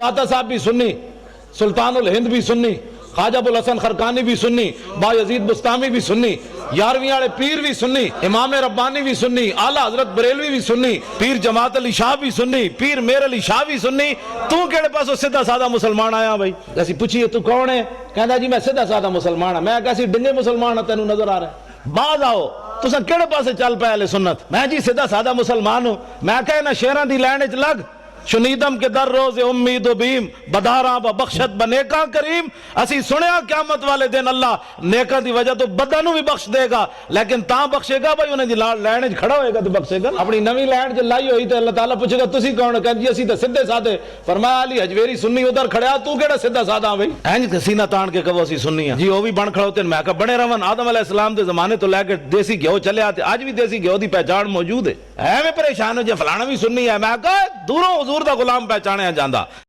दाता साहब भी सुन्नी, सुल्तानुल हिंद भी सुन्नी, ख्वाजा अबुल हसन खरकानी भी सुन्नी, बायजीद बुस्तामी भी सुन्नी, 11वीं वाले पीर भी सुन्नी, इमाम रब्बानी भी सुन्नी, आला हजरत बरेलवी भी सुन्नी, पीर जमात अली शाह भी सुन्नी, पीर मेर अली शाह भी सुन्नी। तू केड़े पासों सीधा साधा मुसलमान आया भाई? ऐसी पूछिए तू कौन है? कहता जी मैं सीधा साधा मुसलमान हाँ। मैं कैसी डिंगे मुसलमान हाँ तेनू नजर आ रहा है? बाज आओ तुसा केड़े पासे चल पे अहले सुन्नत? मैं जी सीधा साधा मुसलमान हूं। मैं कहे ना शेरां दी लैन च लग, शुनीदम के दर रोज उम्मीद बीम, बदारा बख्शत बनेका करीम। असी सुनिया क़यामत वाले दिन अल्लाह नेका दी वजह तो बदा नू भी बख्श देगा, लेकिन ता बख्शेगा भाई उन्हें लैन च खड़ा होएगा तो बख्शेगा। अपनी नवी लैन च लाई हुई तो अल्लाह ताला पूछेगा तुसी कौन? कहंदी असी तो सीधे साधे। फरमाया अली हजवेरी सुन्नी उधर खड़ा, तू केड़ा सीधा साधा भाई? इंज सीना तान के कहो असी सुन्नी हां जी। ओ भी बन खड़ोते। मैं कहा बने रवन आदम अलैहिस्सलाम दे जमाने तो लेके देसी घ्यो चले आते, आज भी देसी घ्यो दी पहचान मौजूद है। एवें परेशान हो जे फलाना भी सुन्नी है। मैं कहा दूरों हुजूर दा गुलाम पहचाने जांदा।